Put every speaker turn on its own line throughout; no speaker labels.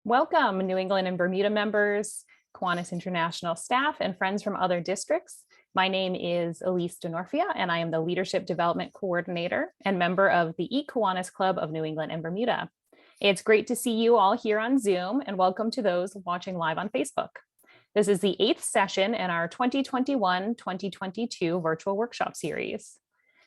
Welcome, New England and Bermuda members, Kiwanis International staff, and friends from other districts. My name is Elise DeNorfia, and I am the Leadership Development Coordinator and member of the Kiwanis Club of New England and Bermuda. It's great to see you all here on Zoom, and welcome to those watching live on Facebook. This is the 8th session in our 2021-2022 Virtual Workshop Series.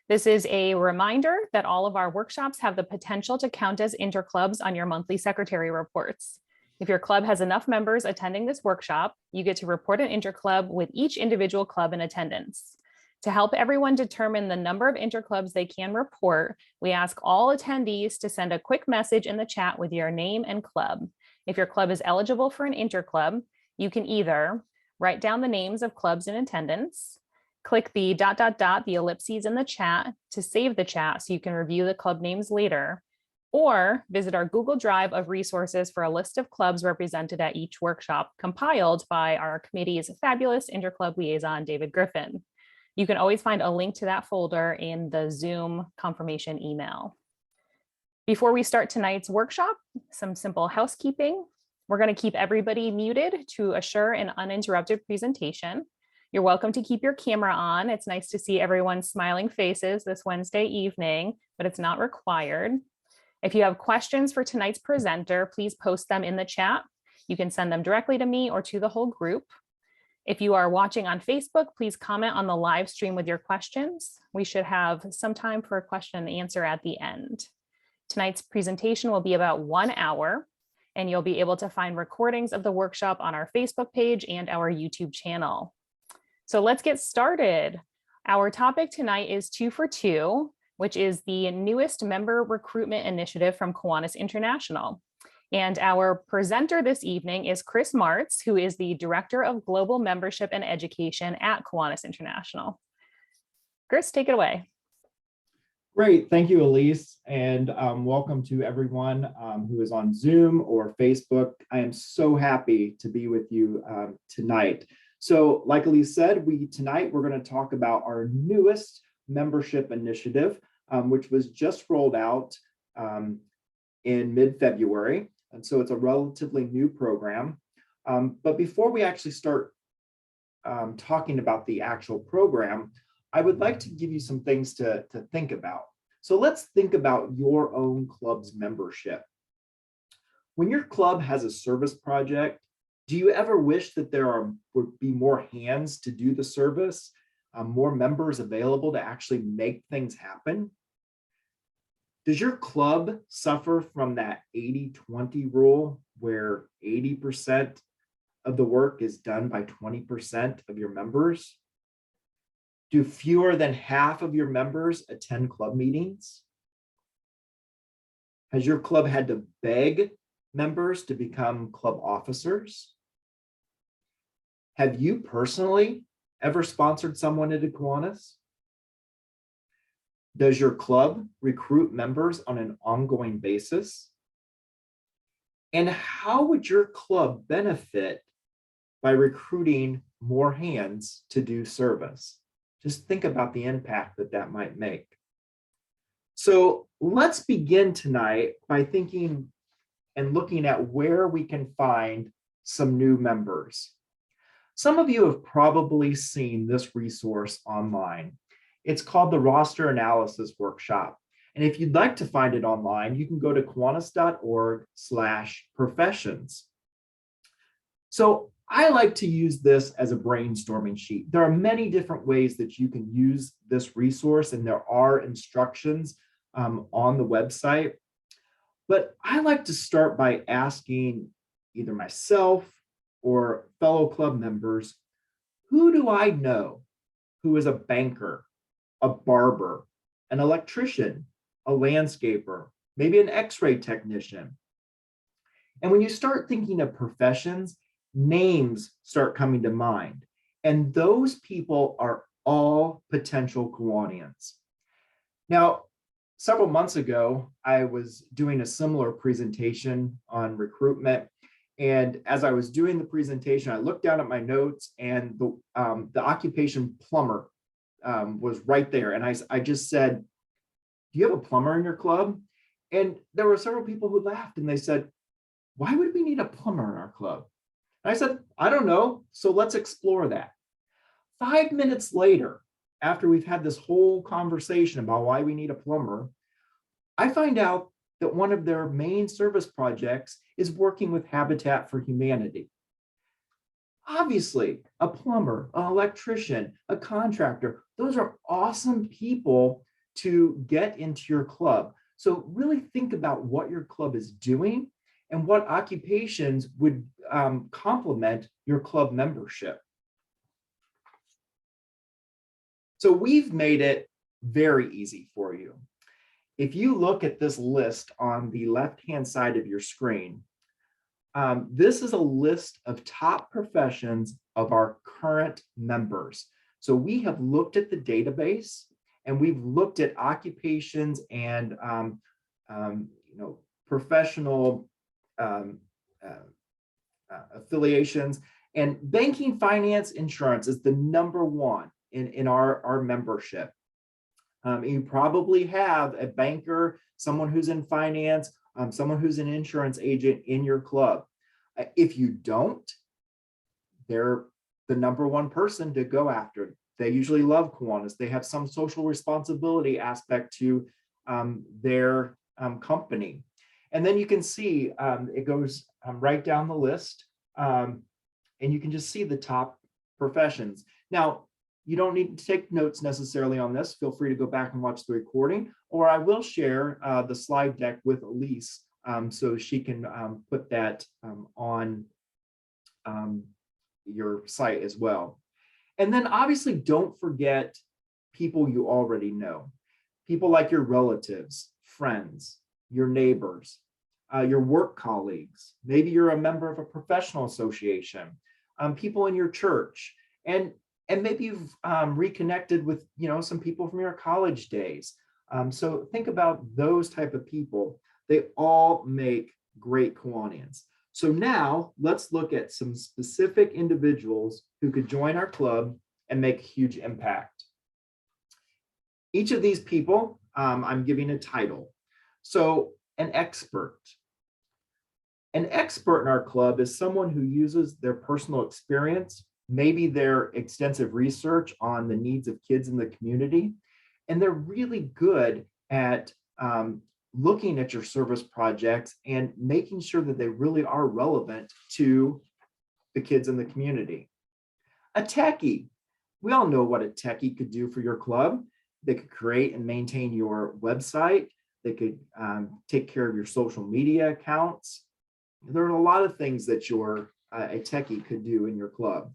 This is a reminder that all of our workshops have the potential to count as interclubs on your monthly secretary reports. If your club has enough members attending this workshop, you get to report an interclub with each individual club in attendance. To help everyone determine the number of interclubs they can report, we ask all attendees to send a quick message in the chat with your name and club. If your club is eligible for an interclub, you can either write down the names of clubs in attendance, click the ... the ellipses in the chat to save the chat so you can review the club names later, or visit our Google Drive of resources for a list of clubs represented at each workshop, compiled by our committee's fabulous interclub liaison, David Griffin. You can always find a link to that folder in the Zoom confirmation email. Before we start tonight's workshop, some simple housekeeping. We're going to keep everybody muted to assure an uninterrupted presentation. You're welcome to keep your camera on. It's nice to see everyone's smiling faces this Wednesday evening, but it's not required. If you have questions for tonight's presenter, please post them in the chat. You can send them directly to me or to the whole group. If you are watching on Facebook, please comment on the live stream with your questions. We should have some time for a question and answer at the end. Tonight's presentation will be about 1 hour, and you'll be able to find recordings of the workshop on our Facebook page and our YouTube channel. So let's get started. Our topic tonight is 2 for 2, which is the newest member recruitment initiative from Kiwanis International. And our presenter this evening is Chris Martz, who is the Director of Global Membership and Education at Kiwanis International. Chris, take it away.
Great, thank you, Elise, and welcome to everyone who is on Zoom or Facebook. I am so happy to be with you tonight. So like Elise said, tonight we're going to talk about our newest membership initiative, which was just rolled out in mid-February. And so it's a relatively new program. But before we actually start talking about the actual program, I would like to give you some things to think about. So let's think about your own club's membership. When your club has a service project, do you ever wish that there would be more hands to do the service, more members available to actually make things happen? Does your club suffer from that 80-20 rule where 80% of the work is done by 20% of your members? Do fewer than half of your members attend club meetings? Has your club had to beg members to become club officers? Have you personally ever sponsored someone into Kiwanis? Does your club recruit members on an ongoing basis? And how would your club benefit by recruiting more hands to do service? Just think about the impact that that might make. So let's begin tonight by thinking and looking at where we can find some new members. Some of you have probably seen this resource online. It's called the Roster Analysis Workshop. And if you'd like to find it online, you can go to kiwanis.org/professions. So I like to use this as a brainstorming sheet. There are many different ways that you can use this resource, and there are instructions on the website. But I like to start by asking either myself or fellow club members, who do I know who is a banker, a barber, an electrician, a landscaper, maybe an X-ray technician? And when you start thinking of professions, names start coming to mind. And those people are all potential Kiwanians. Now, several months ago, I was doing a similar presentation on recruitment. And as I was doing the presentation, I looked down at my notes, and the occupation plumber was right there. And I just said, do you have a plumber in your club? And there were several people who laughed, and they said, why would we need a plumber in our club? And I said, I don't know. So let's explore that. 5 minutes later, after we've had this whole conversation about why we need a plumber, I find out that one of their main service projects is working with Habitat for Humanity. Obviously, a plumber, an electrician, a contractor, those are awesome people to get into your club. So really think about what your club is doing and what occupations would complement your club membership. So we've made it very easy for you. If you look at this list on the left-hand side of your screen, this is a list of top professions of our current members. So we have looked at the database and we've looked at occupations and professional affiliations, and banking, finance, insurance is the number one in our membership. You probably have a banker, someone who's in finance, someone who's an insurance agent in your club. If you don't, they're the number one person to go after. They usually love Kiwanis. They have some social responsibility aspect to their company. And then you can see it goes right down the list, and you can just see the top professions. Now, you don't need to take notes necessarily on this. Feel free to go back and watch the recording, or I will share the slide deck with Elise so she can put that on your site as well. And then obviously don't forget people you already know. People like your relatives, friends, your neighbors, your work colleagues. Maybe you're a member of a professional association, people in your church, and maybe you've reconnected with some people from your college days. So think about those type of people. They all make great Kiwanians. So now let's look at some specific individuals who could join our club and make a huge impact. Each of these people, I'm giving a title. So an expert. An expert in our club is someone who uses their personal experience, maybe their extensive research on the needs of kids in the community, and they're really good at looking at your service projects and making sure that they really are relevant to the kids in the community. A techie. We all know what a techie could do for your club. They could create and maintain your website. They could take care of your social media accounts. There are a lot of things that a techie could do in your club.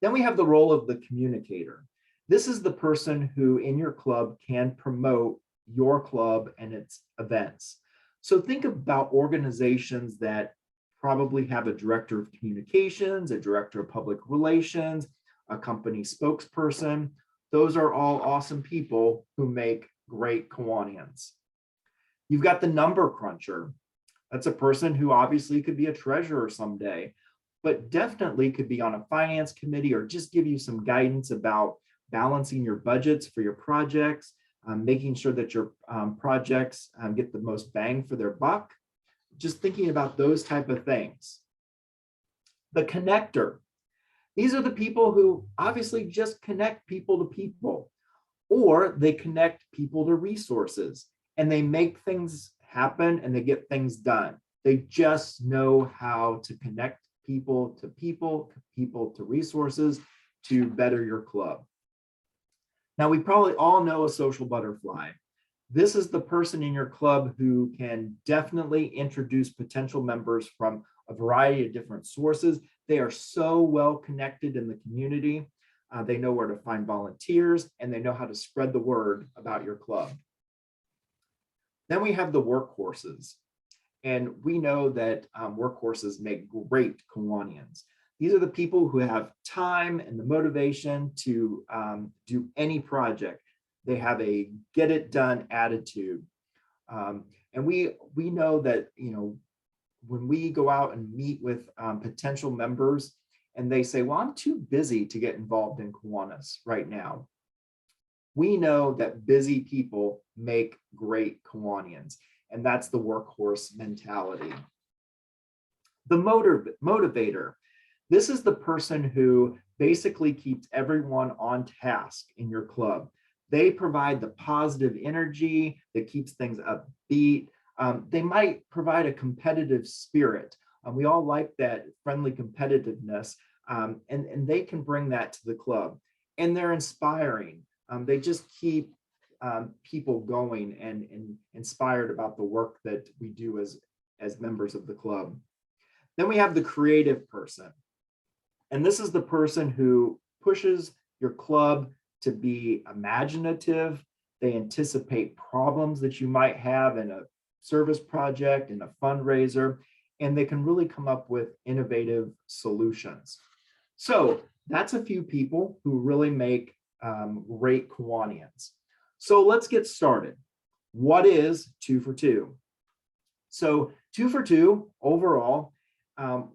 Then we have the role of the communicator. This is the person who in your club can promote your club and its events. So think about organizations that probably have a director of communications, a director of public relations, a company spokesperson. Those are all awesome people who make great Kiwanians. You've got the number cruncher. That's a person who obviously could be a treasurer someday, but definitely could be on a finance committee or just give you some guidance about balancing your budgets for your projects, making sure that your projects get the most bang for their buck, just thinking about those type of things. The connector. These are the people who obviously just connect people to people, or they connect people to resources, and they make things happen and they get things done. They just know how to connect people to people, people to resources to better your club. Now, we probably all know a social butterfly. This is the person in your club who can definitely introduce potential members from a variety of different sources. They are so well connected in the community. They know where to find volunteers, and they know how to spread the word about your club. Then we have the workhorses. And we know that workhorses make great Kiwanians. These are the people who have time and the motivation to do any project. They have a get it done attitude. And we know that, when we go out and meet with potential members and they say, well, I'm too busy to get involved in Kiwanis right now. We know that busy people make great Kiwanians, and that's the workhorse mentality. The motivator. This is the person who basically keeps everyone on task in your club. They provide the positive energy that keeps things upbeat. They might provide a competitive spirit. We all like that friendly competitiveness, and they can bring that to the club. And they're inspiring. They just keep people going and inspired about the work that we do as members of the club. Then we have the creative person. And this is the person who pushes your club to be imaginative. They anticipate problems that you might have in a service project, in a fundraiser, and they can really come up with innovative solutions. So that's a few people who really make great Kiwanians. So let's get started. What is 2 for 2? So 2 for 2 overall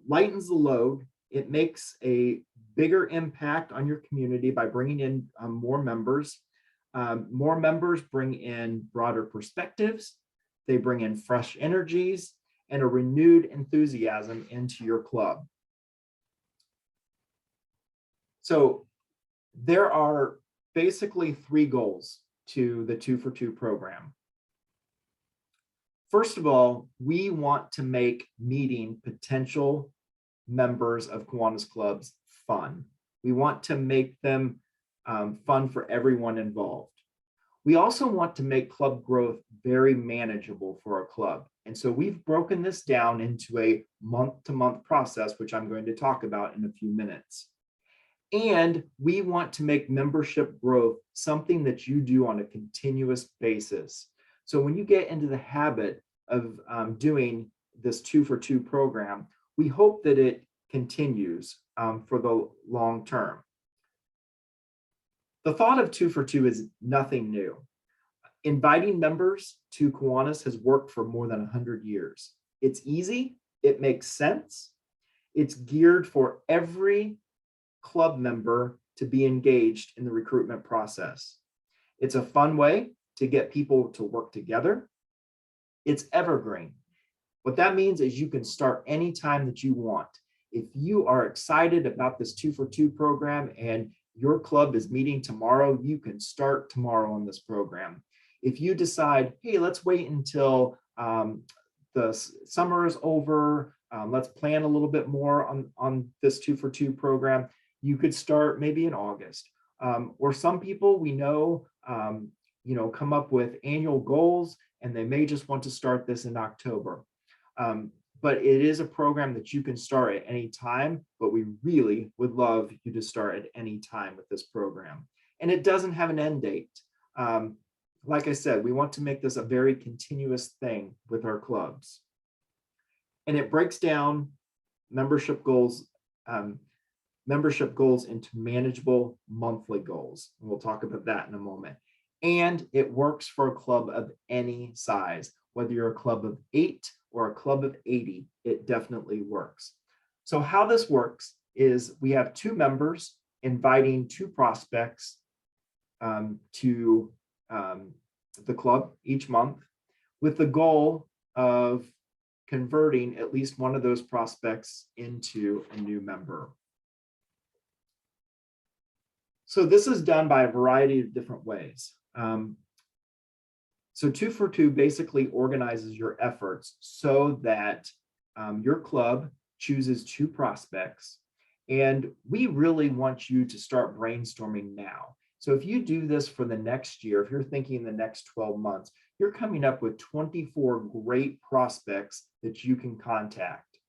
lightens the load. It makes a bigger impact on your community by bringing in more members. More members bring in broader perspectives. They bring in fresh energies and a renewed enthusiasm into your club. So there are basically 3 goals to the 2 for 2 program. First of all, we want to make meeting potential members of Kiwanis clubs fun. We want to make them fun for everyone involved. We also want to make club growth very manageable for our club. And so we've broken this down into a month-to-month process, which I'm going to talk about in a few minutes. And we want to make membership growth something that you do on a continuous basis. So when you get into the habit of doing this 2 for 2 program, we hope that it continues for the long term. The thought of 2 for 2 is nothing new. Inviting members to Kiwanis has worked for more than 100 years. It's easy, it makes sense, it's geared for every club member to be engaged in the recruitment process. It's a fun way to get people to work together. It's evergreen. What that means is you can start anytime that you want. If you are excited about this 2 for 2 program and your club is meeting tomorrow, you can start tomorrow on this program. If you decide, hey, let's wait until the summer is over, let's plan a little bit more on this 2 for 2 program, you could start maybe in August. Or some people we know, come up with annual goals and they may just want to start this in October. But it is a program that you can start at any time, but we really would love you to start at any time with this program. And it doesn't have an end date. Like I said, we want to make this a very continuous thing with our clubs. And it breaks down membership goals into manageable monthly goals. And we'll talk about that in a moment. And it works for a club of any size, whether you're a club of 8 or a club of 80, it definitely works. So how this works is we have 2 members inviting 2 prospects to the club each month with the goal of converting at least one of those prospects into a new member. So this is done by a variety of different ways. So 2 for 2 basically organizes your efforts so that your club chooses 2 prospects. And we really want you to start brainstorming now. So if you do this for the next year, if you're thinking the next 12 months, you're coming up with 24 great prospects that you can contact.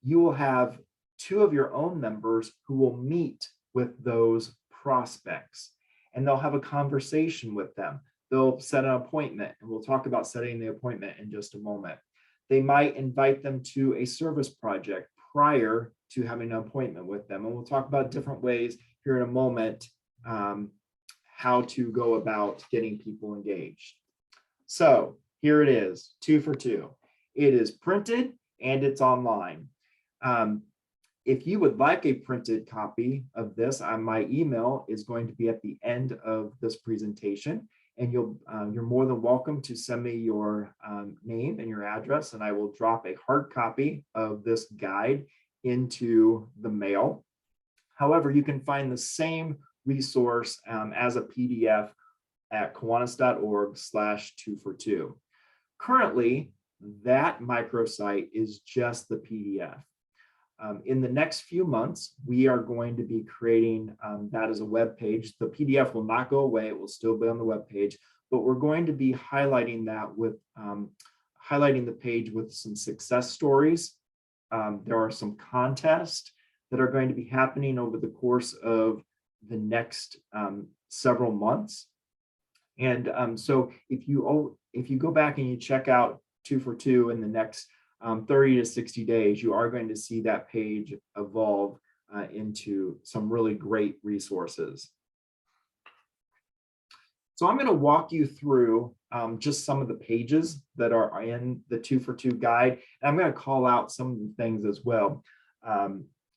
You will have 2 of your own members who will meet with those prospects and they'll have a conversation with them. They'll set an appointment, and we'll talk about setting the appointment in just a moment. They might invite them to a service project prior to having an appointment with them. And we'll talk about different ways here in a moment how to go about getting people engaged. So here it is, 2 for 2. It is printed and it's online. If you would like a printed copy of this, my email is going to be at the end of this presentation. and you're more than welcome to send me your name and your address, and I will drop a hard copy of this guide into the mail. However, you can find the same resource as a PDF at kiwanis.org/2for2. Currently, that microsite is just the PDF. In the next few months, we are going to be creating that as a web page. The PDF will not go away, it will still be on the web page, but we're going to be highlighting that with highlighting the page with some success stories. There are some contests that are going to be happening over the course of the next several months. And so if you go back and you check out 2for2 in the next 30 to 60 days, you are going to see that page evolve into some really great resources. So I'm going to walk you through just some of the pages that are in the 2for2 guide. And I'm going to call out some of the things as well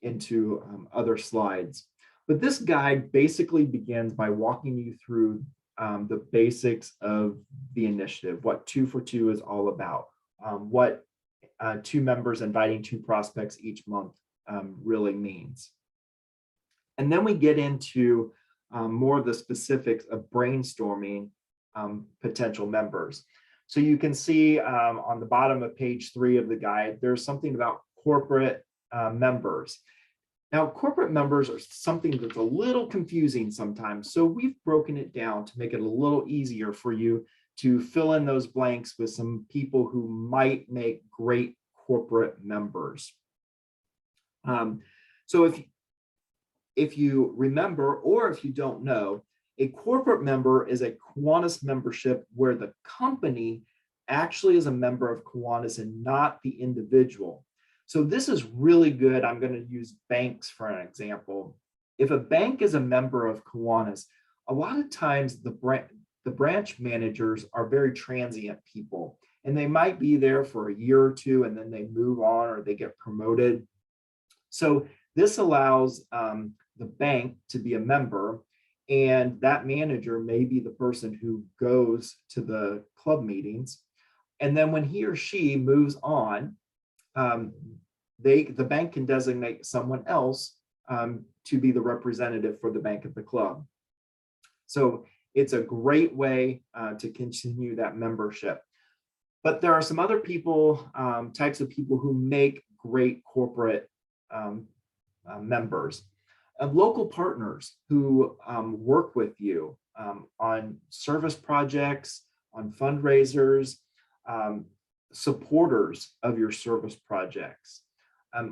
into other slides. But this guide basically begins by walking you through the basics of the initiative, what 2for2 is all about, what 2 members inviting 2 prospects each month really means. And then we get into more of the specifics of brainstorming potential members. So you can see on the bottom of page 3 of the guide, there's something about corporate members. Now, corporate members are something that's a little confusing sometimes, so we've broken it down to make it a little easier for you to fill in those blanks with some people who might make great corporate members. So if you remember, or if you don't know, a corporate member is a Kiwanis membership where the company actually is a member of Kiwanis and not the individual. So this is really good. I'm going to use banks for an example. If a bank is a member of Kiwanis, a lot of times the branch managers are very transient people, and they might be there for a year or 2 and then they move on or they get promoted. So this allows the bank to be a member, and that manager may be the person who goes to the club meetings. And then when he or she moves on, the bank can designate someone else to be the representative for the bank at the club. So it's a great way to continue that membership. But there are some other people, types of people who make great corporate members. Local partners who work with you on service projects, on fundraisers, supporters of your service projects.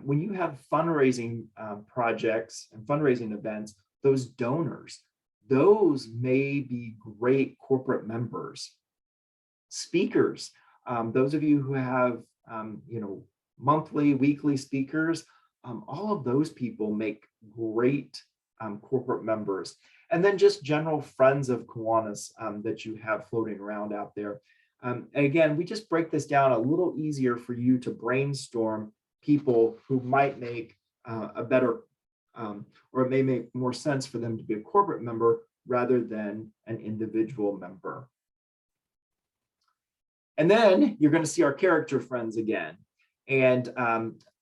When you have fundraising projects and fundraising events, those donors, those may be great corporate members. Speakers, those of you who have monthly, weekly speakers, all of those people make great corporate members. And then just general friends of Kiwanis that you have floating around out there. And again, we just break this down a little easier for you to brainstorm people who might make a better, or it may make more sense for them to be a corporate member rather than an individual member. And then you're going to see our character friends again. And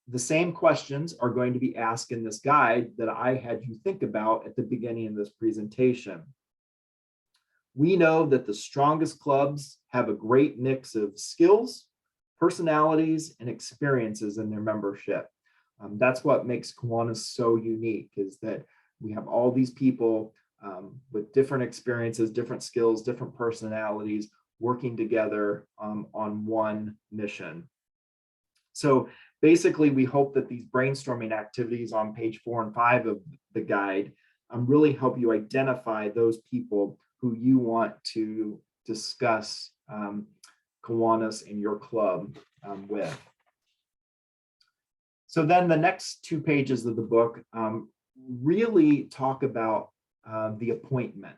the same questions are going to be asked in this guide that I had you think about at the beginning of this presentation. We know that the strongest clubs have a great mix of skills, personalities, and experiences in their membership. That's what makes Kiwanis so unique, is that we have all these people with different experiences, different skills, different personalities, working together on one mission. So basically, we hope that these brainstorming activities on page 4 and 5 of the guide really help you identify those people who you want to discuss Kiwanis in your club with. So then the next 2 pages of the book really talk about the appointment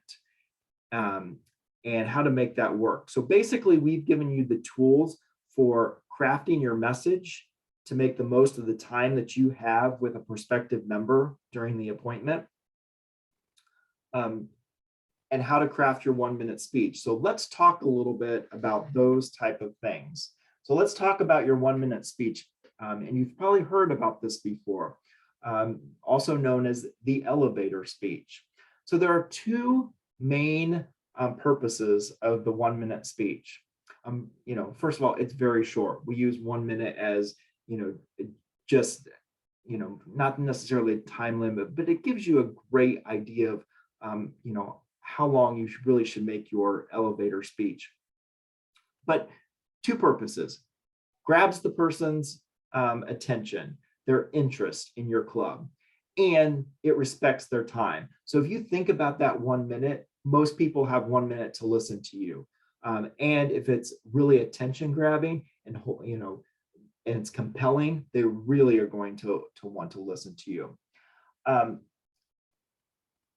and how to make that work. So basically, we've given you the tools for crafting your message to make the most of the time that you have with a prospective member during the appointment. and how to craft your 1-minute speech. So let's talk a little bit about those type of things. So let's talk about your 1-minute speech. And you've probably heard about this before, also known as the elevator speech. So there are two main purposes of the 1-minute speech. First of all, it's very short. We use 1 minute as, just, not necessarily a time limit, but it gives you a great idea of, how long you really should make your elevator speech. But two purposes: grabs the person's attention, their interest in your club, and it respects their time. So if you think about that 1 minute, most people have 1 minute to listen to you. And if it's really attention grabbing and, and it's compelling, they really are going to want to listen to you.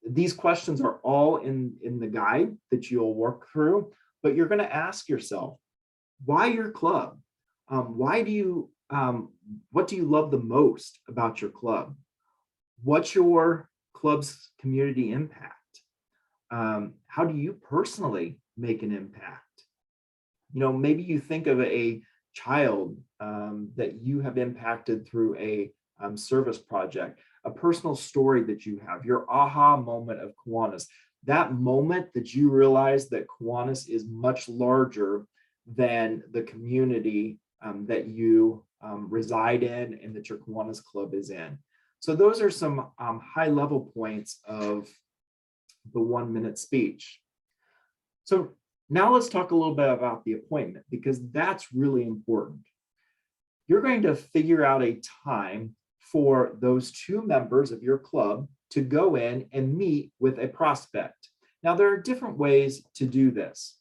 These questions are all in the guide that you'll work through, but you're going to ask yourself, why your club? What do you love the most about your club? What's your club's community impact? How do you personally make an impact? Maybe you think of a child that you have impacted through a service project, a personal story that you have, your aha moment of Kiwanis, that moment that you realize that Kiwanis is much larger than the community that you reside in and that your Kiwanis club is in. So those are some high level points of the 1 minute speech. So now let's talk a little bit about the appointment, because that's really important. You're going to figure out a time for those two members of your club to go in and meet with a prospect. Now, there are different ways to do this.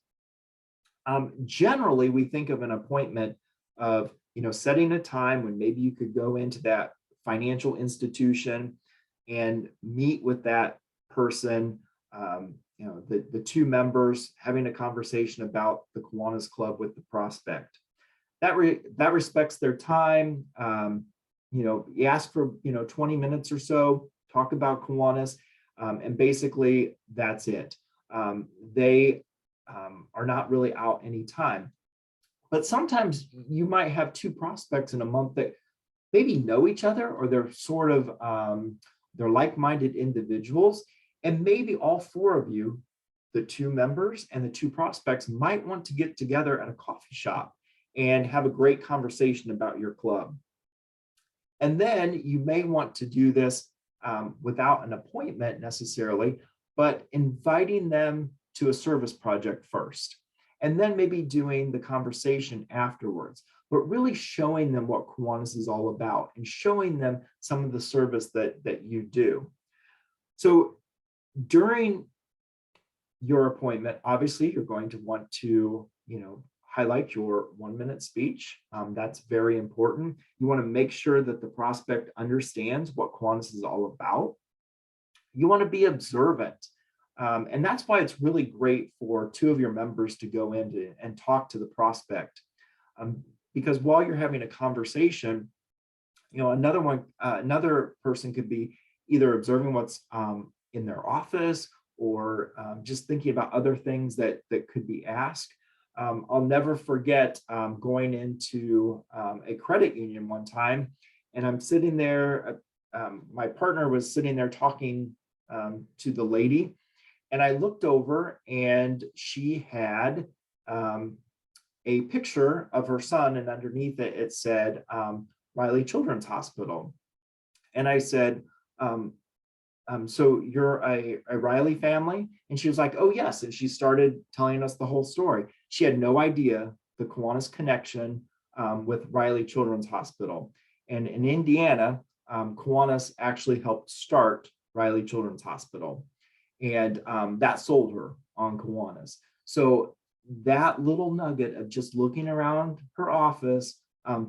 Generally, we think of an appointment of, setting a time when maybe you could go into that financial institution and meet with that person, the two members having a conversation about the Kiwanis Club with the prospect. That respects their time. You ask for 20 minutes or so, talk about Kiwanis, and basically that's it. They are not really out any time. But sometimes you might have two prospects in a month that maybe know each other, or they're sort of they're like-minded individuals, and maybe all four of you, the two members and the two prospects, might want to get together at a coffee shop and have a great conversation about your club. And then you may want to do this without an appointment necessarily, but inviting them to a service project first, and then maybe doing the conversation afterwards, but really showing them what Kiwanis is all about and showing them some of the service that you do. So during your appointment, obviously you're going to want to, highlight your 1 minute speech. That's very important. You want to make sure that the prospect understands what Kiwanis is all about. You want to be observant. And that's why it's really great for two of your members to go in and talk to the prospect. Because while you're having a conversation, another person could be either observing what's in their office, or just thinking about other things that could be asked. I'll never forget going into a credit union one time, and I'm sitting there, my partner was sitting there talking to the lady, and I looked over and she had a picture of her son, and underneath it, it said Riley Children's Hospital. And I said, so you're a Riley family? And she was like, oh yes. And she started telling us the whole story. She had no idea the Kiwanis connection with Riley Children's Hospital. And in Indiana, Kiwanis actually helped start Riley Children's Hospital. And that sold her on Kiwanis. So that little nugget of just looking around her office,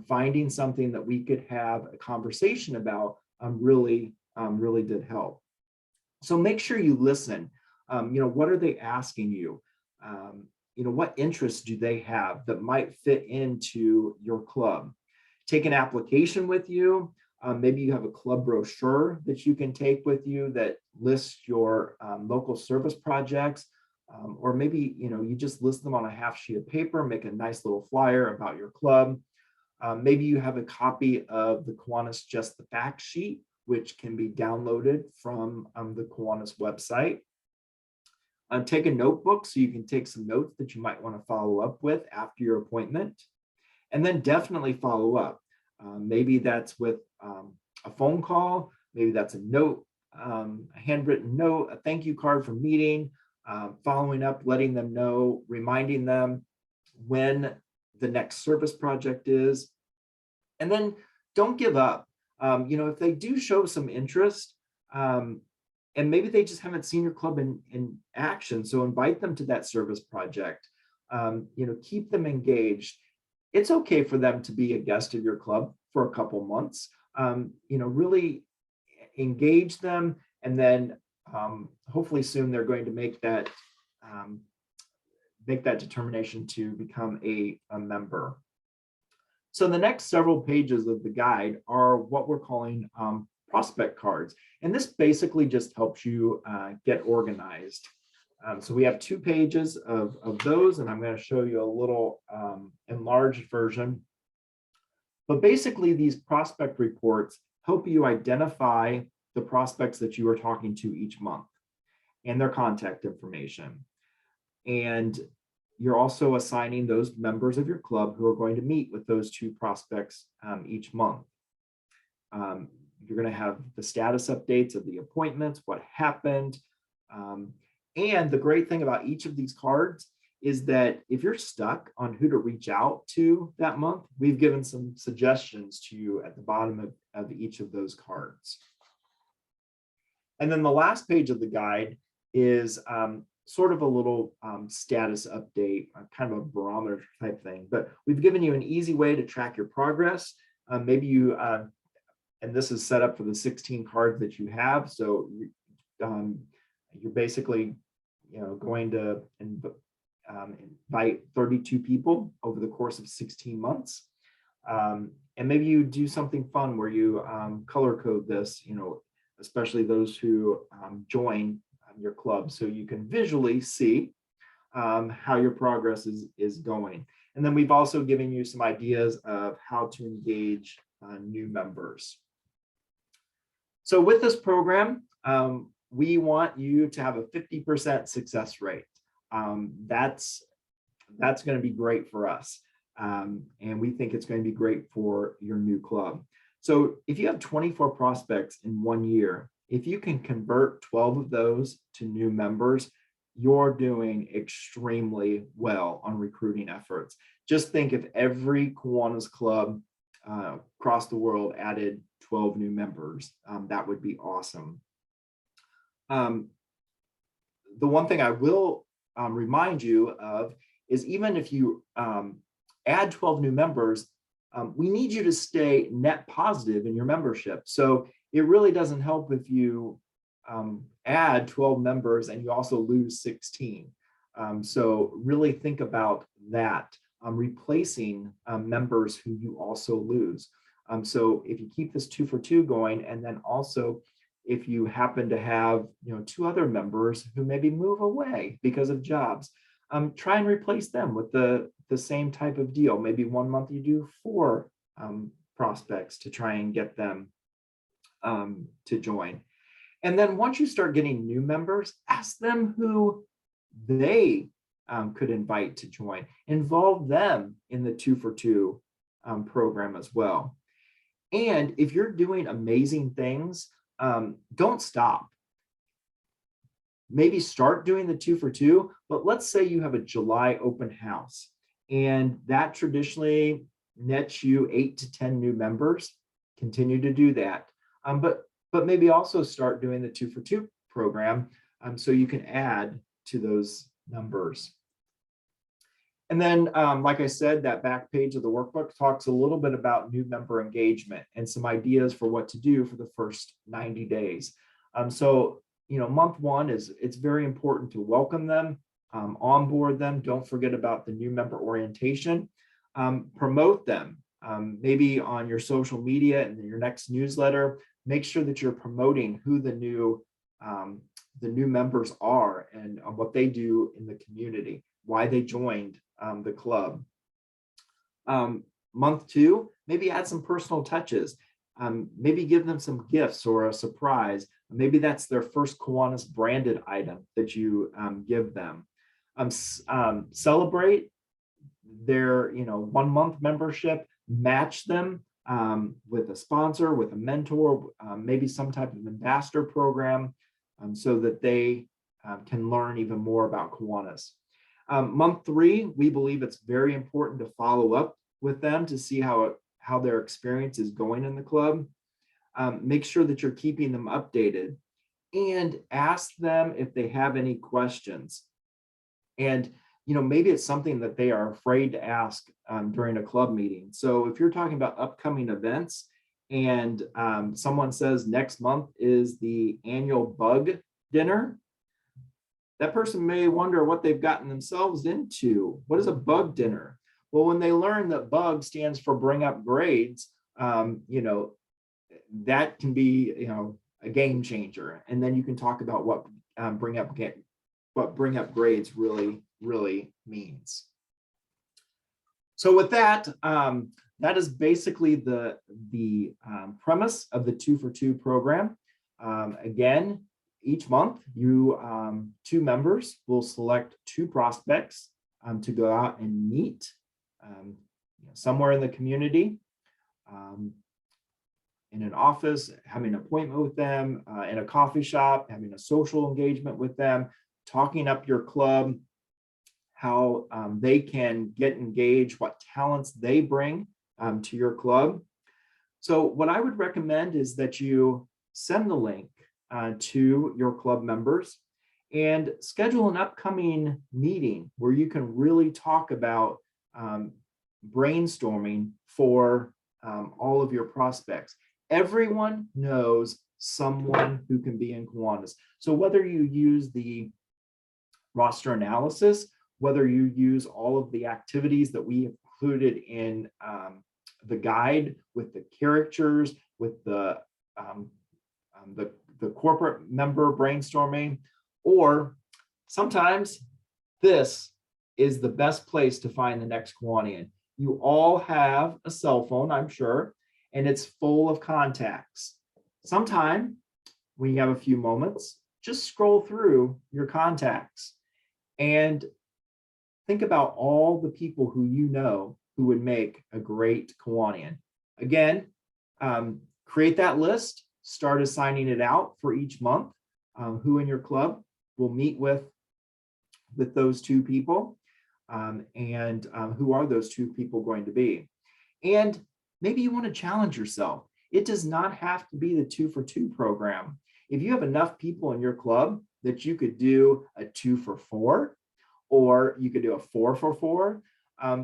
finding something that we could have a conversation about really did help. So make sure you listen. What are they asking you? What interests do they have that might fit into your club? Take an application with you. Maybe you have a club brochure that you can take with you that lists your local service projects, or maybe you just list them on a half sheet of paper, make a nice little flyer about your club. Maybe you have a copy of the Kiwanis Just the Fact Sheet, which can be downloaded from the Kiwanis website. Take a notebook so you can take some notes that you might want to follow up with after your appointment. And then definitely follow up. Maybe that's with a phone call, maybe that's a note, a handwritten note, a thank you card for meeting, following up, letting them know, reminding them when the next service project is. And then don't give up. If they do show some interest, and maybe they just haven't seen your club in action, so invite them to that service project. Keep them engaged. It's okay for them to be a guest of your club for a couple months. Really engage them, and then hopefully soon they're going to make that determination to become a member. So the next several pages of the guide are what we're calling prospect cards. And this basically just helps you get organized. So we have 2 pages of those, and I'm going to show you a little enlarged version. But basically, these prospect reports help you identify the prospects that you are talking to each month and their contact information. And you're also assigning those members of your club who are going to meet with those 2 prospects each month. You're going to have the status updates of the appointments, what happened. And the great thing about each of these cards is that if you're stuck on who to reach out to that month, we've given some suggestions to you at the bottom of each of those cards. And then the last page of the guide is sort of a little status update, kind of a barometer type thing. But we've given you an easy way to track your progress. Maybe you, and this is set up for the 16 cards that you have. So you're basically, going to invite 32 people over the course of 16 months. And maybe you do something fun where you color code this, especially those who join your club, so you can visually see how your progress is going. And then we've also given you some ideas of how to engage new members. So with this program, we want you to have a 50% success rate. That's going to be great for us. And we think it's going to be great for your new club. So if you have 24 prospects in 1 year, if you can convert 12 of those to new members, you're doing extremely well on recruiting efforts. Just think if every Kiwanis club across the world added 12 new members, that would be awesome. The one thing I will remind you of is even if you add 12 new members, we need you to stay net positive in your membership. So it really doesn't help if you add 12 members and you also lose 16. So really think about that, replacing members who you also lose. So if you keep this 2 for 2 going, and then also if you happen to have 2 other members who maybe move away because of jobs, try and replace them with the same type of deal. Maybe 1 month you do 4 prospects to try and get them to join. And then once you start getting new members, ask them who they could invite to join. Involve them in the 2 for 2 program as well. And if you're doing amazing things, don't stop. Maybe start doing the 2 for 2, but let's say you have a July open house, and that traditionally nets you 8 to 10 new members. Continue to do that. But maybe also start doing the 2 for 2 program so you can add to those numbers. And then, like I said, that back page of the workbook talks a little bit about new member engagement and some ideas for what to do for the first 90 days. So, month 1 it's very important to welcome them, onboard them. Don't forget about the new member orientation. Promote them. maybe on your social media and your next newsletter, make sure that you're promoting who the new members are and what they do in the community, why they joined the club. Month 2, maybe add some personal touches. Maybe give them some gifts or a surprise. Maybe that's their first Kiwanis branded item that you give them. Celebrate their 1 month membership, match them with a sponsor, with a mentor, maybe some type of ambassador program, so that they can learn even more about Kiwanis. Month 3, we believe it's very important to follow up with them to see how their experience is going in the club. Make sure that you're keeping them updated and ask them if they have any questions. And maybe it's something that they are afraid to ask during a club meeting. So if you're talking about upcoming events and someone says next month is the annual bug dinner, that person may wonder what they've gotten themselves into. What is a bug dinner? Well, when they learn that BUG stands for Bring Up Grades, that can be a game changer. And then you can talk about what bring up grades really means. So with that, that is basically the premise of the 2 for 2 program. Again, each month, you 2 members will select 2 prospects to go out and meet somewhere in the community, in an office, having an appointment with them, in a coffee shop, having a social engagement with them, talking up your club, how they can get engaged, what talents they bring to your club. So what I would recommend is that you send the link to your club members and schedule an upcoming meeting where you can really talk about brainstorming for all of your prospects. Everyone knows someone who can be in Kiwanis. So whether you use the roster analysis, whether you use all of the activities that we included in the guide with the characters, with the corporate member brainstorming, or sometimes this is the best place to find the next Kiwanian. You all have a cell phone, I'm sure, and it's full of contacts. Sometime when you have a few moments, just scroll through your contacts and think about all the people who you know who would make a great Kiwanian. Again, create that list, start assigning it out for each month, who in your club will meet with those 2 people, and who are those 2 people going to be. And maybe you want to challenge yourself. It does not have to be the 2 for 2 program. If you have enough people in your club that you could do a 2 for 4, or you could do a 4 for 4,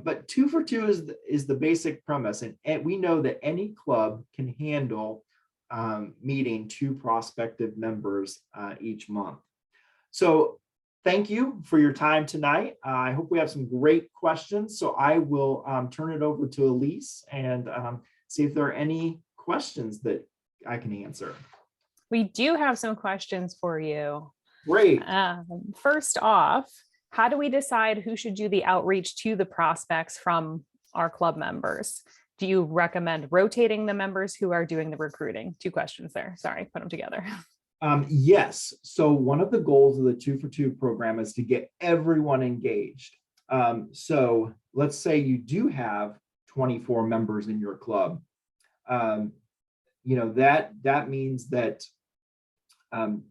but 2 for 2 is the basic premise. And we know that any club can handle meeting 2 prospective members each month. So thank you for your time tonight. I hope we have some great questions. So I will turn it over to Elise and see if there are any questions that I can answer.
We do have some questions for you.
Great.
First off, how do we decide who should do the outreach to the prospects from our club members? Do you recommend rotating the members who are doing the recruiting? 2 questions there. Sorry, put them together.
Yes. So one of the goals of the 2 for 2 program is to get everyone engaged. So let's say you do have 24 members in your club. That means that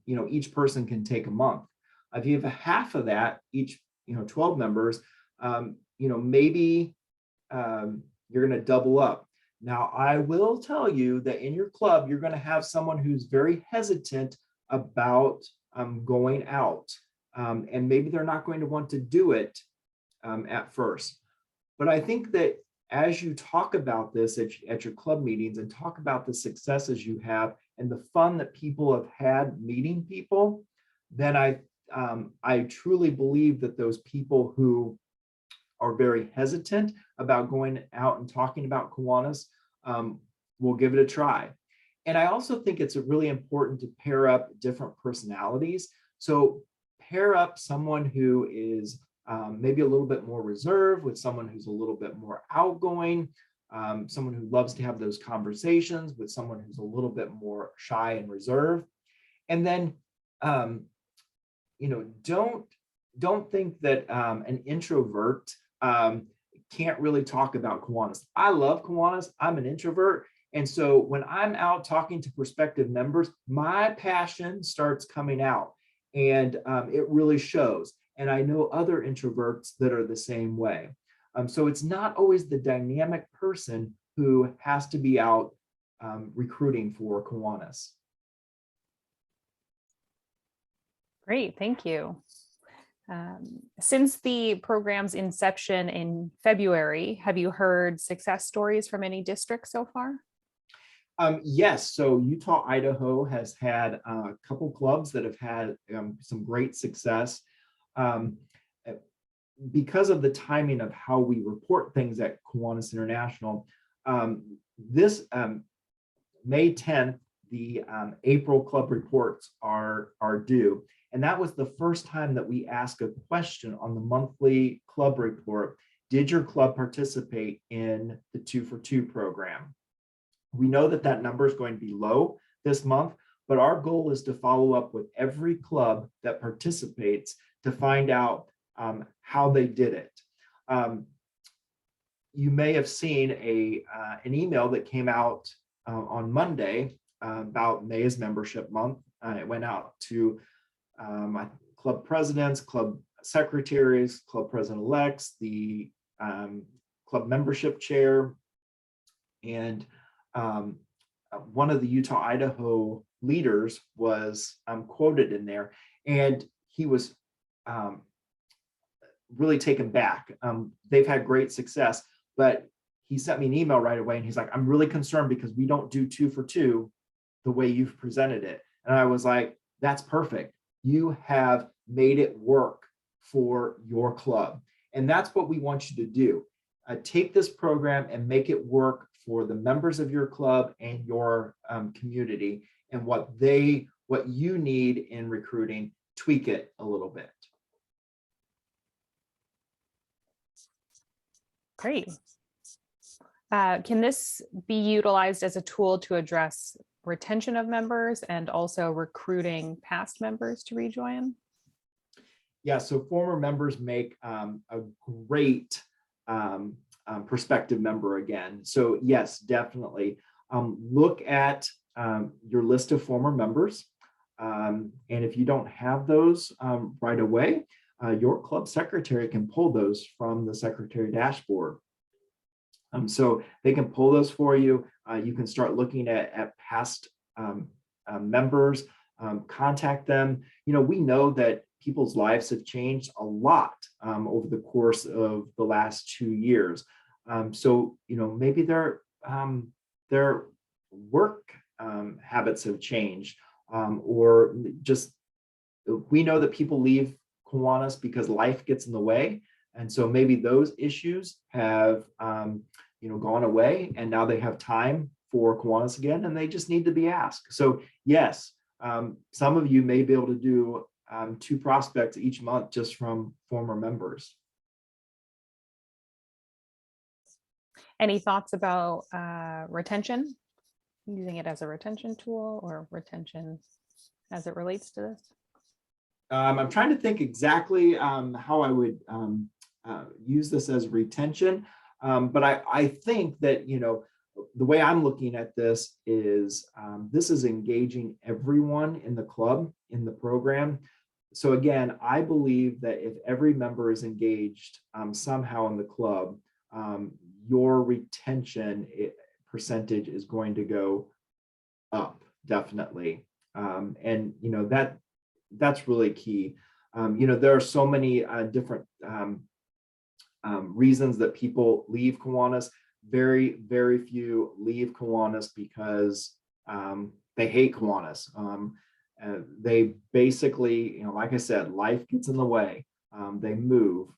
each person can take a month. If you have a half of that, each 12 members, maybe you're going to double up. Now, I will tell you that in your club, you're going to have someone who's very hesitant about going out, and maybe they're not going to want to do it at first. But I think that as you talk about this at your club meetings and talk about the successes you have and the fun that people have had meeting people, then I truly believe that those people who are very hesitant about going out and talking about Kiwanis, we'll give it a try. And I also think it's really important to pair up different personalities. So pair up someone who is maybe a little bit more reserved with someone who's a little bit more outgoing, someone who loves to have those conversations with someone who's a little bit more shy and reserved. And then, don't think that an introvert can't really talk about Kiwanis. I love Kiwanis. I'm an introvert. And so when I'm out talking to prospective members, my passion starts coming out, and it really shows. And I know other introverts that are the same way. So it's not always the dynamic person who has to be out recruiting for Kiwanis.
Great, thank you. Since the program's inception in February, have you heard success stories from any districts so far?
Yes, so Utah, Idaho has had a couple clubs that have had some great success. Because of the timing of how we report things at Kiwanis International, this May 10th, the April club reports are due. And that was the first time that we asked a question on the monthly club report. Did your club participate in the 2 for 2 program? We know that that number is going to be low this month, but our goal is to follow up with every club that participates to find out how they did it. You may have seen an email that came out on Monday about May is membership month. It went out to club presidents, club secretaries, club president-elects, the club membership chair, and one of the Utah, Idaho leaders was quoted in there, and he was really taken back. They've had great success, but he sent me an email right away, and he's like, I'm really concerned because we don't do 2 for 2 the way you've presented it. And I was like, that's perfect. You have made it work for your club. And that's what we want you to do. Take this program and make it work for the members of your club and your community, and what you need in recruiting, tweak it a little bit.
Great. Can this be utilized as a tool to address retention of members and also recruiting past members to rejoin?
Yeah, so former members make a great prospective member again. So yes, definitely. Look at your list of former members. And if you don't have those right away, your club secretary can pull those from the secretary dashboard. So they can pull those for you. You can start looking at past members, contact them. We know that people's lives have changed a lot over the course of the last 2 years. So, maybe their work habits have changed, or just, we know that people leave Kiwanis because life gets in the way. And so maybe those issues have, gone away, and now they have time for Kiwanis again, and they just need to be asked. So yes, some of you may be able to do 2 prospects each month just from former members.
Any thoughts about retention, using it as a retention tool or retention as it relates to this?
I'm trying to think exactly how I would use this as retention. But I think that, the way I'm looking at this is engaging everyone in the club, in the program. So again, I believe that if every member is engaged somehow in the club, your retention percentage is going to go up, definitely. And that's really key. There are so many different reasons that people leave Kiwanis. Very, very few leave Kiwanis because they hate Kiwanis. They basically, like I said, life gets in the way. They move.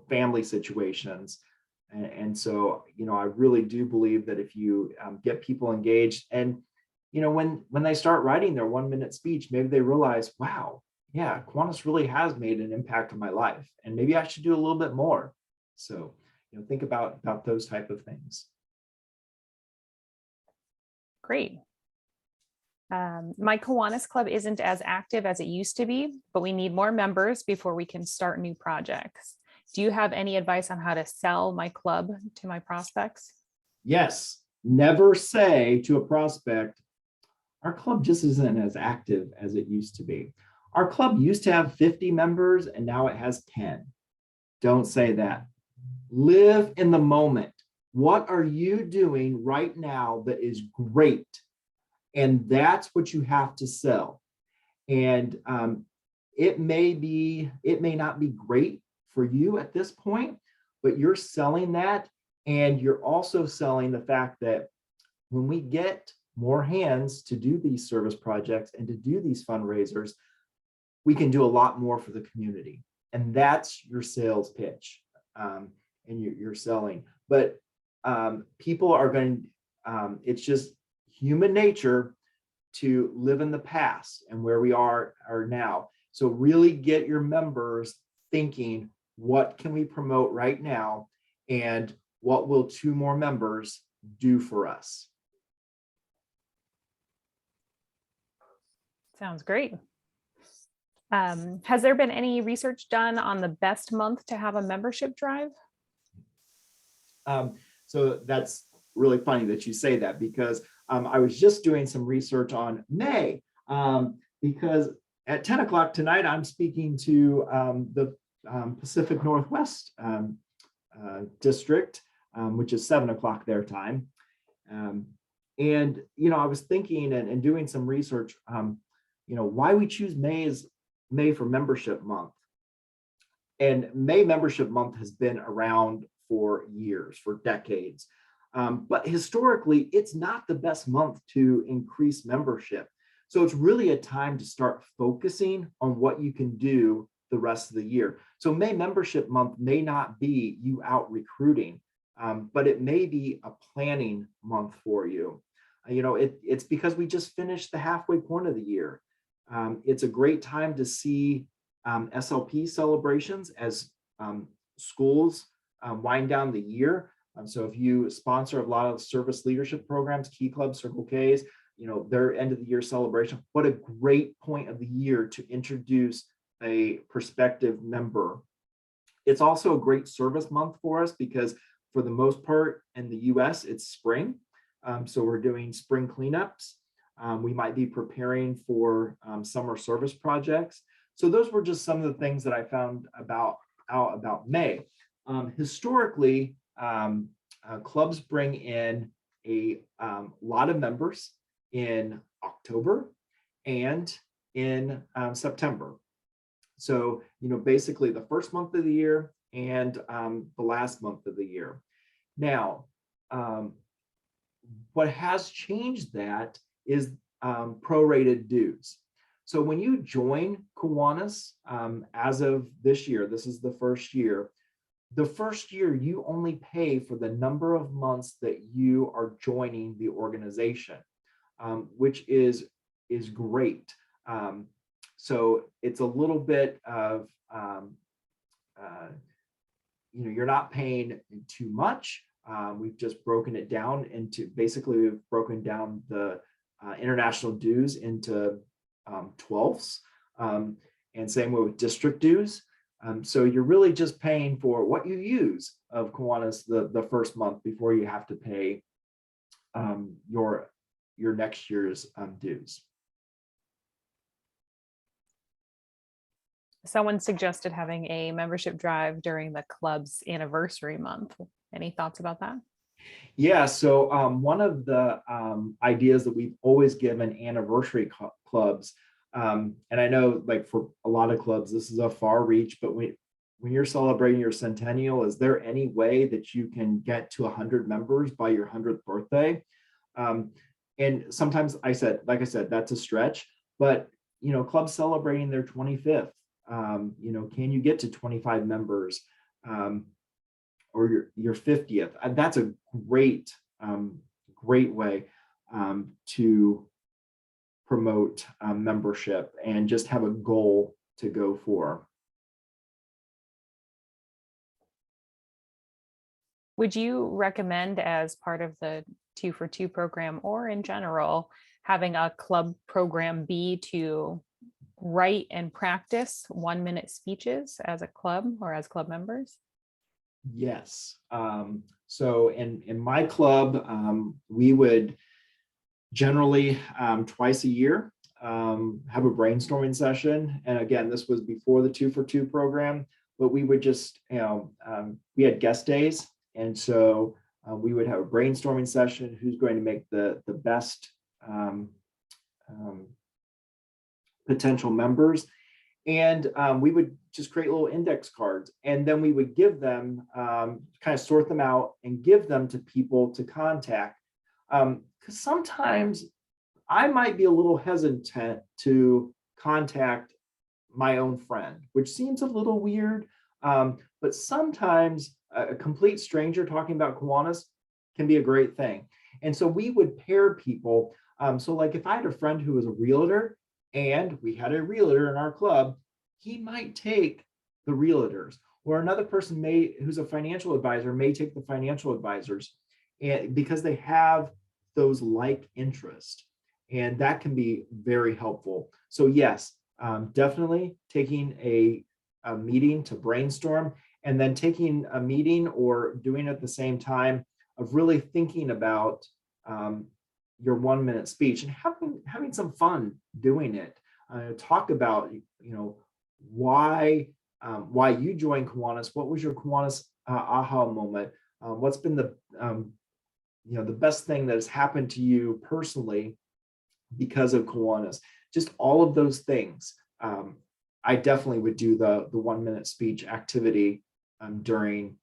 family situations. And so, I really do believe that if you get people engaged, and, when they start writing their 1-minute speech, maybe they realize, wow, yeah, Kiwanis really has made an impact on my life, and maybe I should do a little bit more. So, think about those type of things.
Great. My Kiwanis Club isn't as active as it used to be, but we need more members before we can start new projects. Do you have any advice on how to sell my club to my prospects?
Yes, never say to a prospect, our club just isn't as active as it used to be. Our club used to have 50 members and now it has 10. Don't say that. Live in the moment. What are you doing right now that is great? And that's what you have to sell. And it may not be great for you at this point, but you're selling that. And you're also selling the fact that when we get more hands to do these service projects and to do these fundraisers, we can do a lot more for the community. And that's your sales pitch. And you're selling. But people are going, it's just human nature to live in the past and where we are now. So really get your members thinking, what can we promote right now? And what will 2 more members do for us?
Sounds great. Has there been any research done on the best month to have a membership drive?
So that's really funny that you say that, because I was just doing some research on May, because at 10 o'clock tonight, I'm speaking to the Pacific Northwest district, which is 7 o'clock their time. And, I was thinking and doing some research, why we choose May for membership month. And May membership month has been around for years, for decades. But historically, it's not the best month to increase membership. So it's really a time to start focusing on what you can do the rest of the year. So May membership month may not be you out recruiting, but it may be a planning month for you. It's because we just finished the halfway point of the year. It's a great time to see SLP celebrations as schools wind down the year. So if you sponsor a lot of service leadership programs, Key Club, Circle Ks, their end of the year celebration, what a great point of the year to introduce a prospective member. It's also a great service month for us because for the most part in the US, it's spring. So we're doing spring cleanups. We might be preparing for summer service projects. So those were just some of the things that I found out about May. Historically, clubs bring in a lot of members in October and in September. So, basically the first month of the year and the last month of the year. Now, what has changed that is prorated dues. So when you join Kiwanis as of this year, this is the first year you only pay for the number of months that you are joining the organization, which is great. So it's a little bit of, you're not paying too much. We've just broken it down into, basically we've broken down the international dues into 12ths, and same way with district dues. So you're really just paying for what you use of Kiwanis the first month before you have to pay your next year's dues.
Someone suggested having a membership drive during the club's anniversary month. Any thoughts about that?
Yeah, so one of the ideas that we've always given anniversary clubs, and I know like for a lot of clubs, this is a far reach, but when you're celebrating your centennial, is there any way that you can get to 100 members by your 100th birthday? And sometimes like I said, that's a stretch, but clubs celebrating their 25th, Can you get to 25 members or your 50th? That's a great way to promote membership and just have a goal to go for.
Would you recommend, as part of the 2 for 2 program or in general, having a club program be to write and practice 1-minute speeches as a club or as club members?
Yes. So in my club, we would generally twice a year have a brainstorming session. And again, this was before the 2 for 2 program, but we would just, we had guest days. And so we would have a brainstorming session, who's going to make the best potential members. And we would just create little index cards, and then we would give them, kind of sort them out and give them to people to contact. Because sometimes I might be a little hesitant to contact my own friend, which seems a little weird. But sometimes a complete stranger talking about Kiwanis can be a great thing. And so we would pair people. So like if I had a friend who was a realtor and we had a realtor in our club, he might take the realtors, or another person who's a financial advisor may take the financial advisors, and because they have those like interests, and that can be very helpful. So yes, definitely taking a meeting to brainstorm, and then taking a meeting or doing it at the same time of really thinking about your 1-minute speech and having some fun doing it. Talk about why you joined Kiwanis. What was your Kiwanis aha moment? What's been the the best thing that has happened to you personally because of Kiwanis? Just all of those things. I definitely would do the 1-minute speech activity during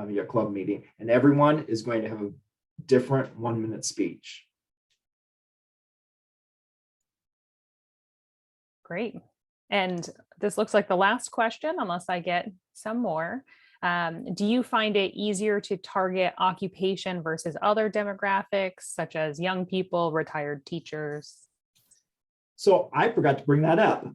your club meeting, and everyone is going to have a different 1-minute speech.
Great. And this looks like the last question, unless I get some more. Do you find it easier to target occupation versus other demographics, such as young people, retired teachers?
So I forgot to bring that up.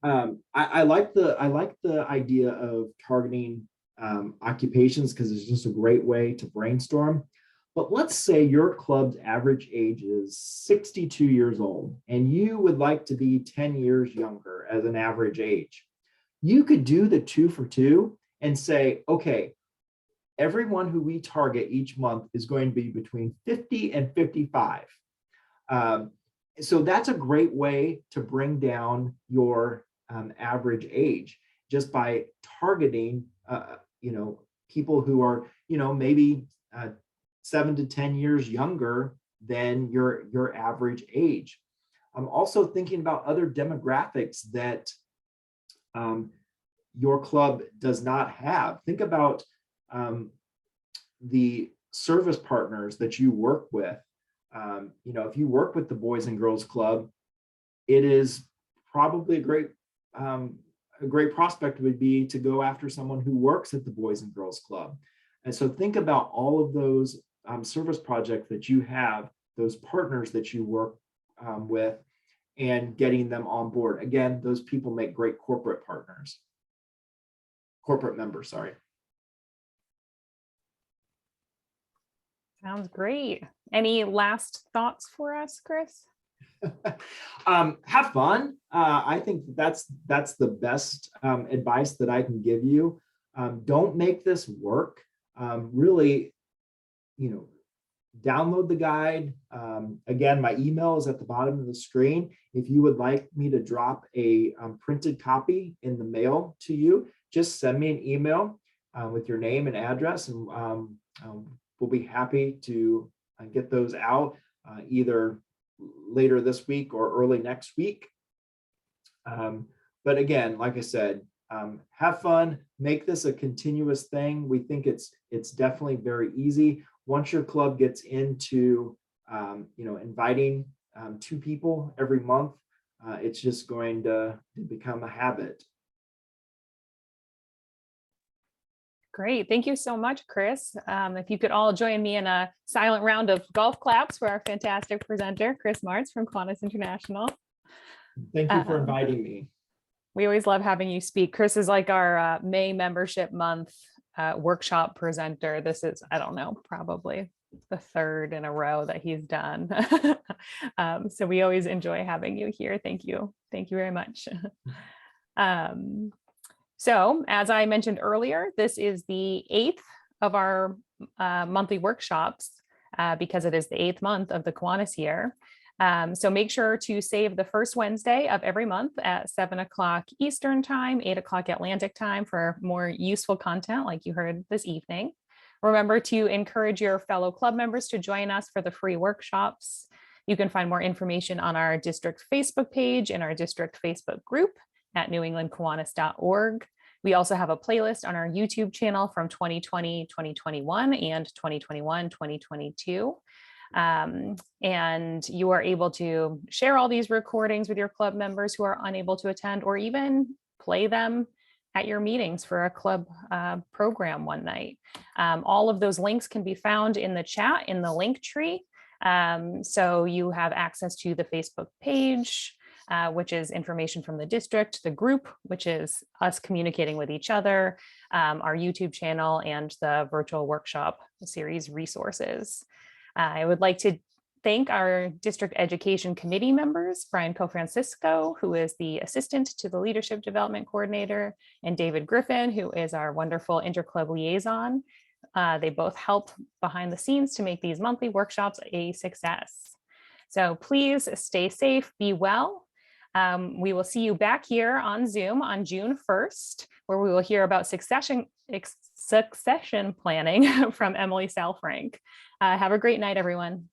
I like the idea of targeting occupations, because it's just a great way to brainstorm. But let's say your club's average age is 62 years old, and you would like to be 10 years younger as an average age. You could do the 2 for 2 and say, okay, everyone who we target each month is going to be between 50 and 55. So that's a great way to bring down your average age, just by targeting, people who are, maybe 7 to 10 years younger than your average age. I'm also thinking about other demographics that your club does not have. Think about the service partners that you work with. If you work with the Boys and Girls Club, it is probably a great prospect would be to go after someone who works at the Boys and Girls Club. And so think about all of those service projects that you have, those partners that you work with, and getting them on board. Again, those people make great corporate members, sorry.
Sounds great. Any last thoughts for us, Chris?
Have fun. I think that's the best advice that I can give you. Don't make this work. Really, download the guide. Again, my email is at the bottom of the screen. If you would like me to drop a printed copy in the mail to you, just send me an email with your name and address, and we'll be happy to get those out either later this week or early next week. But again, like I said, have fun, make this a continuous thing. We think it's definitely very easy. Once your club gets into inviting 2 people every month, it's just going to become a habit.
Great. Thank you so much, Chris. If you could all join me in a silent round of golf claps for our fantastic presenter, Chris Martz from Kiwanis International.
Thank you for inviting me.
We always love having you speak. Chris is like our May membership month workshop presenter. This is, I don't know, probably the third in a row that he's done. So we always enjoy having you here. Thank you. Thank you very much. So as I mentioned earlier, this is the 8th of our monthly workshops because it is the 8th month of the Kiwanis year. So make sure to save the first Wednesday of every month at 7 o'clock Eastern time, 8 o'clock Atlantic time for more useful content like you heard this evening. Remember to encourage your fellow club members to join us for the free workshops. You can find more information on our district Facebook page and our district Facebook group at newenglandkiwanis.org. We also have a playlist on our YouTube channel from 2020, 2021, and 2021, 2022. And you are able to share all these recordings with your club members who are unable to attend, or even play them at your meetings for a club program one night. All of those links can be found in the chat in the link tree. So you have access to the Facebook page, which is information from the district, the group, which is us communicating with each other, our YouTube channel, and the virtual workshop series resources. I would like to thank our district education committee members, Brian Cofrancisco, who is the assistant to the leadership development coordinator, and David Griffin, who is our wonderful interclub liaison. They both help behind the scenes to make these monthly workshops a success. So please stay safe, be well. We will see you back here on Zoom on June 1st, where we will hear about succession planning from Emily Salfrank. Have a great night, everyone.